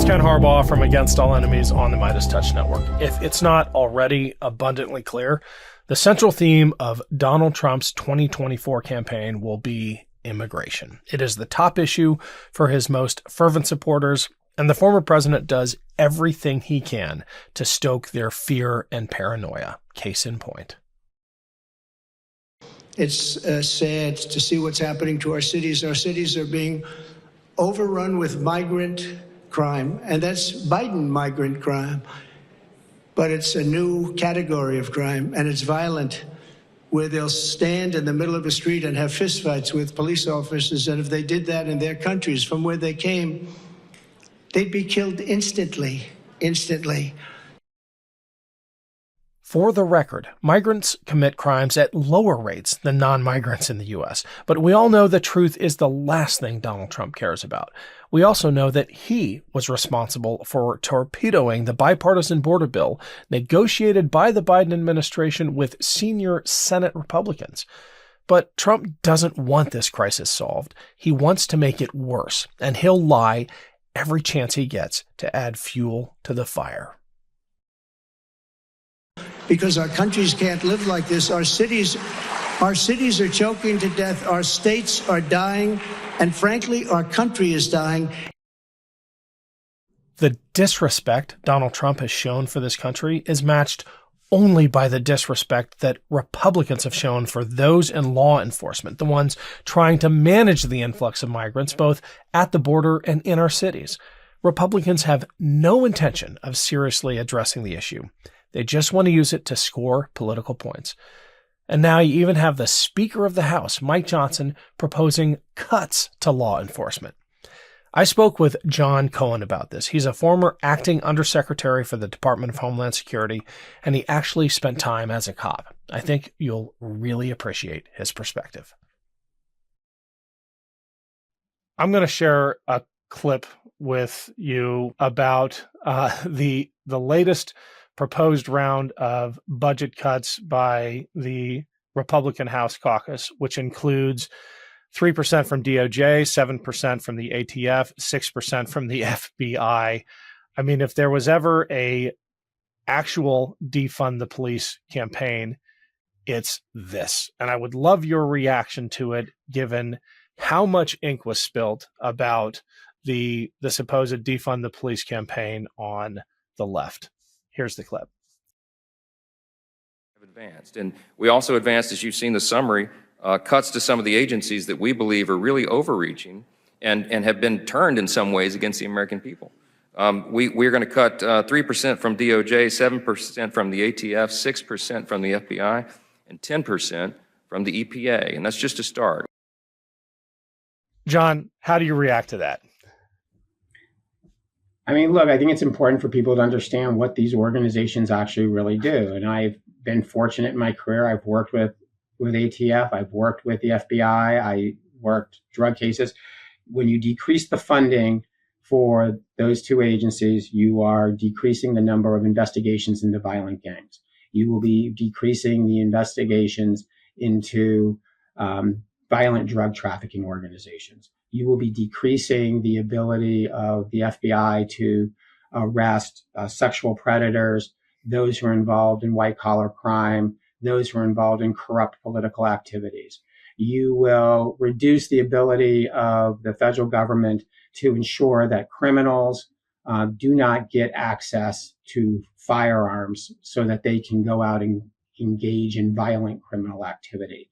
It's Ken Harbaugh from Against All Enemies on the MeidasTouch Network. If it's not already abundantly clear, the central theme of Donald Trump's 2024 campaign will be immigration. It is the top issue for his most fervent supporters, and the former president does everything he can to stoke their fear and paranoia. Case in point. It's sad to see what's happening to our cities. Our cities are being overrun with migrant crime, and that's Biden migrant crime. But it's a new category of crime, and it's violent, where they'll stand in the middle of a street and have fistfights with police officers, and if they did that in their countries from where they came, they'd be killed instantly. For the record, migrants commit crimes at lower rates than non-migrants in the U.S., but we all know the truth is the last thing Donald Trump cares about. We also know that he was responsible for torpedoing the bipartisan border bill negotiated by the Biden administration with senior Senate Republicans. But Trump doesn't want this crisis solved. He wants to make it worse, and he'll lie every chance he gets to add fuel to the fire. Because our countries can't live like this. Our cities are choking to death. Our states are dying. And frankly, our country is dying. The disrespect Donald Trump has shown for this country is matched only by the disrespect that Republicans have shown for those in law enforcement, the ones trying to manage the influx of migrants both at the border and in our cities. Republicans have no intention of seriously addressing the issue. They just want to use it to score political points. And now you even have the Speaker of the House, Mike Johnson, proposing cuts to law enforcement. I spoke with John Cohen about this. He's a former acting Undersecretary for the Department of Homeland Security, and he actually spent time as a cop. I think you'll really appreciate his perspective. I'm going to share a clip with you about the latest proposed round of budget cuts by the Republican House caucus, which includes 3% from DOJ, 7% from the ATF, 6% from the FBI. I mean, if there was ever a actual defund the police campaign, it's this. And I would love your reaction to it, given how much ink was spilled about the supposed defund the police campaign on the left. Here's the clip. Advanced. And we also advanced, as you've seen the summary, cuts to some of the agencies that we believe are really overreaching and have been turned in some ways against the American people. We're going to cut 3% from DOJ, 7% from the ATF, 6% from the FBI, and 10% from the EPA. And that's just a start. John, how do you react to that? I mean, look, I think it's important for people to understand what these organizations actually really do. And I've been fortunate in my career. I've worked with ATF. I've worked with the FBI. I worked drug cases. When you decrease the funding for those two agencies, you are decreasing the number of investigations into violent gangs. You will be decreasing the investigations into violent drug trafficking organizations. You will be decreasing the ability of the FBI to arrest sexual predators, those who are involved in white-collar crime, those who are involved in corrupt political activities. You will reduce the ability of the federal government to ensure that criminals do not get access to firearms so that they can go out and engage in violent criminal activity.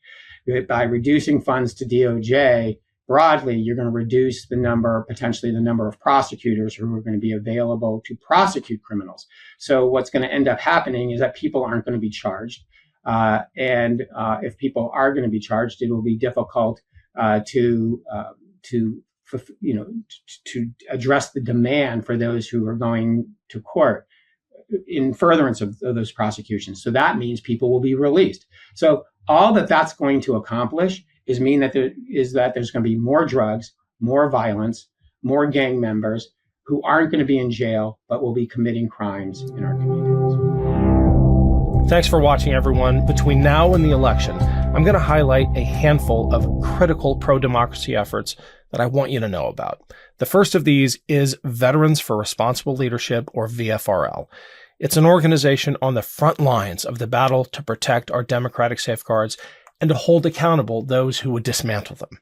By reducing funds to DOJ, broadly, you're going to reduce potentially the number of prosecutors who are going to be available to prosecute criminals. So what's going to end up happening is that people aren't going to be charged. And if people are going to be charged, it will be difficult to address the demand for those who are going to court in furtherance of those prosecutions. So that means people will be released. So all that's going to accomplish is that there's going to be more drugs, more violence, more gang members who aren't going to be in jail, but will be committing crimes in our communities. Thanks for watching, everyone. Between now and the election, I'm going to highlight a handful of critical pro-democracy efforts that I want you to know about. The first of these is Veterans for Responsible Leadership, or VFRL. It's an organization on the front lines of the battle to protect our democratic safeguards and to hold accountable those who would dismantle them.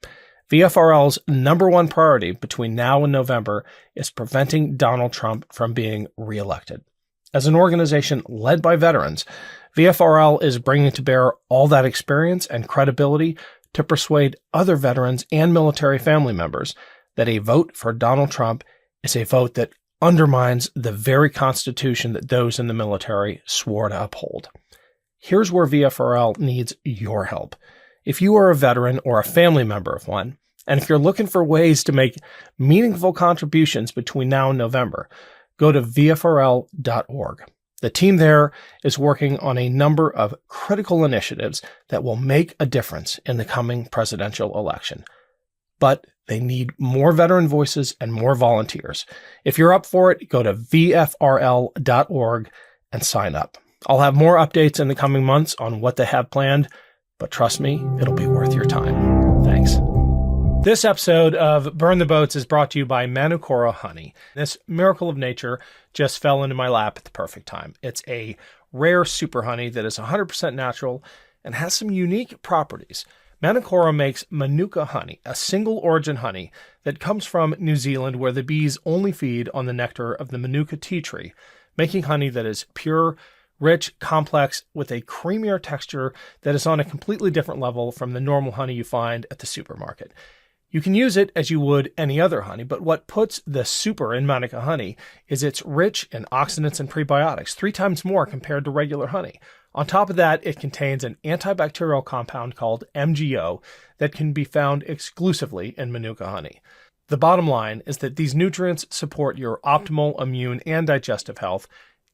VFRL's number one priority between now and November is preventing Donald Trump from being reelected. As an organization led by veterans, VFRL is bringing to bear all that experience and credibility to persuade other veterans and military family members that a vote for Donald Trump is a vote that undermines the very Constitution that those in the military swore to uphold. Here's where VFRL needs your help. If you are a veteran or a family member of one, and if you're looking for ways to make meaningful contributions between now and November, go to VFRL.org. The team there is working on a number of critical initiatives that will make a difference in the coming presidential election. But they need more veteran voices and more volunteers. If you're up for it, go to VFRL.org and sign up. I'll have more updates in the coming months on what they have planned, but trust me, it'll be worth your time. Thanks. This episode of Burn the Boats is brought to you by Manukora Honey. This miracle of nature just fell into my lap at the perfect time. It's a rare super honey that is 100% natural and has some unique properties. Manukora makes Manuka honey, a single origin honey that comes from New Zealand, where the bees only feed on the nectar of the Manuka tea tree, making honey that is pure, rich, complex, with a creamier texture that is on a completely different level from the normal honey you find at the supermarket. You can use it as you would any other honey, but what puts the super in Manuka honey is it's rich in oxidants and prebiotics, 3 times more compared to regular honey. On top of that, it contains an antibacterial compound called MGO that can be found exclusively in Manuka honey. The bottom line is that these nutrients support your optimal immune and digestive health,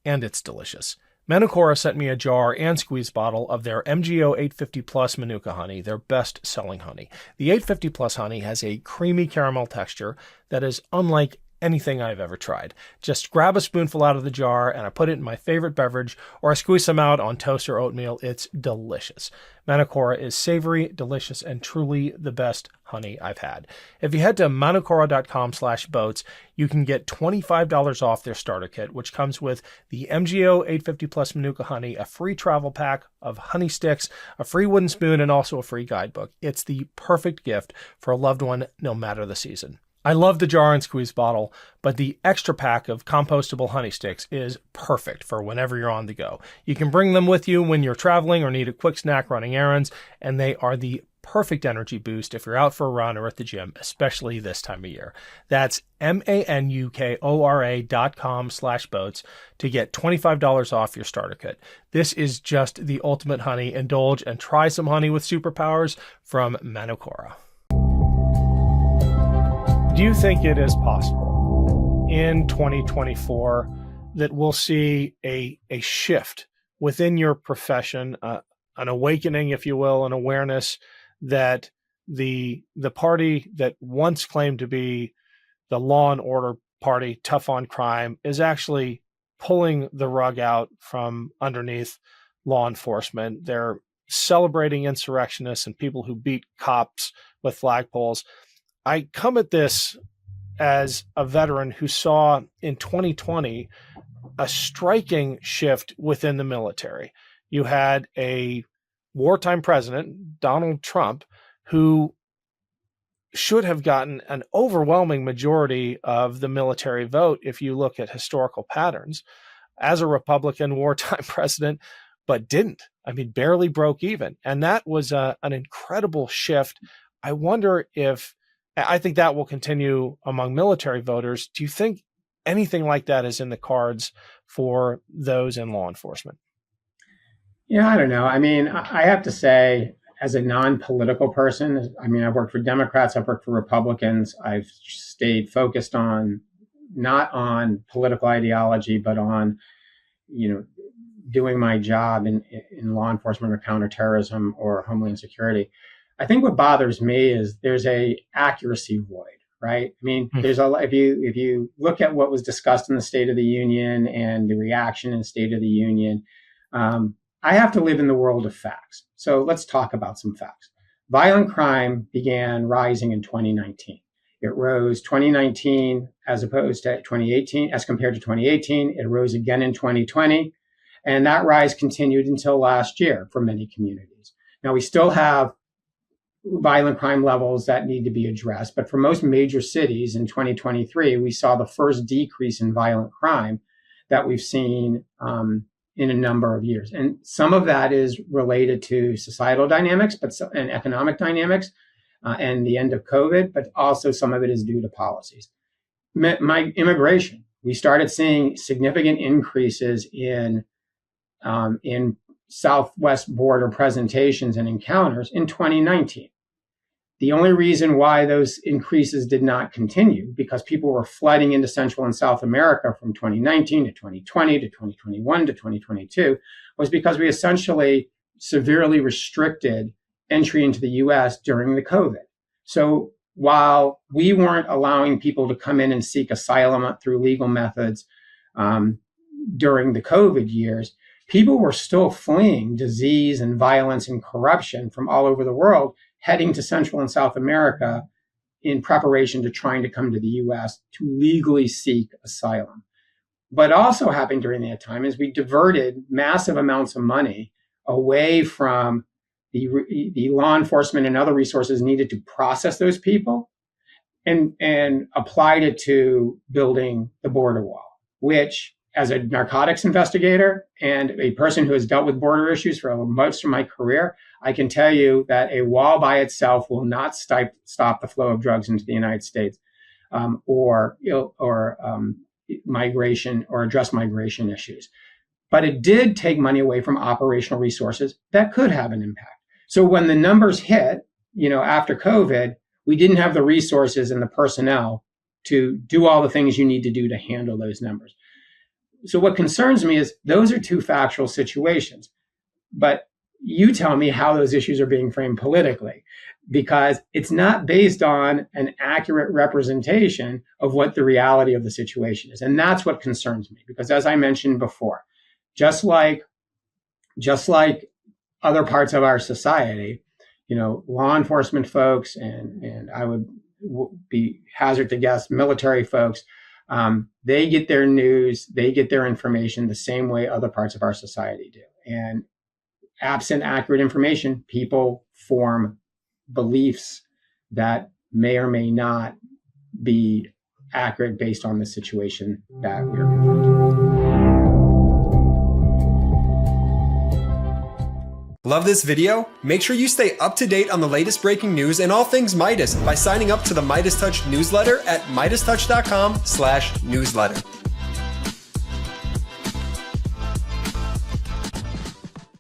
and it's delicious. Manukora sent me a jar and squeeze bottle of their MGO 850 Plus Manuka honey, their best-selling honey. The 850 Plus honey has a creamy caramel texture that is unlike anything I've ever tried. Just grab a spoonful out of the jar and I put it in my favorite beverage, or I squeeze some out on toast or oatmeal. It's delicious. Manukora is savory, delicious, and truly the best honey I've had. If you head to manukora.com/boats, you can get $25 off their starter kit, which comes with the MGO 850 Plus Manuka honey, a free travel pack of honey sticks, a free wooden spoon, and also a free guidebook. It's the perfect gift for a loved one, no matter the season. I love the jar and squeeze bottle, but the extra pack of compostable honey sticks is perfect for whenever you're on the go. You can bring them with you when you're traveling or need a quick snack running errands, and they are the perfect energy boost if you're out for a run or at the gym, especially this time of year. That's manukora.com/boats to get $25 off your starter kit. This is just the ultimate honey. Indulge and try some honey with superpowers from Manukora. Do you think it is possible in 2024 that we'll see a shift within your profession, an awakening, if you will, an awareness that the party that once claimed to be the law and order party, tough on crime, is actually pulling the rug out from underneath law enforcement? They're celebrating insurrectionists and people who beat cops with flagpoles. I come at this as a veteran who saw in 2020 a striking shift within the military. You had a wartime president, Donald Trump, who should have gotten an overwhelming majority of the military vote if you look at historical patterns, as a Republican wartime president, but didn't. I mean, barely broke even. And that was an incredible shift. I wonder if I think that will continue among military voters. Do you think anything like that is in the cards for those in law enforcement? Yeah, I don't know. I mean, I have to say, as a non-political person, I mean, I've worked for Democrats, I've worked for Republicans. I've stayed focused on, not on political ideology, but on, doing my job in law enforcement or counterterrorism or Homeland Security. I think what bothers me is there's a accuracy void, right? I mean, there's if you look at what was discussed in the State of the Union and the reaction in the State of the Union, I have to live in the world of facts. So let's talk about some facts. Violent crime began rising in 2019. It rose 2019 as opposed to 2018, as compared to 2018. It rose again in 2020. And that rise continued until last year for many communities. Now, we still have violent crime levels that need to be addressed, but for most major cities in 2023, we saw the first decrease in violent crime that we've seen in a number of years. And some of that is related to societal dynamics and economic dynamics and the end of COVID, but also some of it is due to policies. My immigration, we started seeing significant increases in Southwest border presentations and encounters in 2019. The only reason why those increases did not continue, because people were flooding into Central and South America from 2019 to 2020 to 2021 to 2022, was because we essentially severely restricted entry into the US during the COVID. So while we weren't allowing people to come in and seek asylum through legal methods during the COVID years, people were still fleeing disease and violence and corruption from all over the world, heading to Central and South America in preparation to trying to come to the US to legally seek asylum. What also happened during that time is we diverted massive amounts of money away from the law enforcement and other resources needed to process those people and applied it to building the border wall, which, as a narcotics investigator and a person who has dealt with border issues for most of my career, I can tell you that a wall by itself will not stop the flow of drugs into the United States or migration or address migration issues. But it did take money away from operational resources that could have an impact. So when the numbers hit, after COVID, we didn't have the resources and the personnel to do all the things you need to do to handle those numbers. So what concerns me is those are two factual situations, but you tell me how those issues are being framed politically, because it's not based on an accurate representation of what the reality of the situation is. And that's what concerns me, because as I mentioned before, just like other parts of our society, law enforcement folks and I would be hazard to guess military folks, they get their news, they get their information the same way other parts of our society do. And absent accurate information, people form beliefs that may or may not be accurate based on the situation that we're confronted with. Love this video? Make sure you stay up to date on the latest breaking news and all things Meidas by signing up to the MeidasTouch newsletter at MeidasTouch.com/newsletter.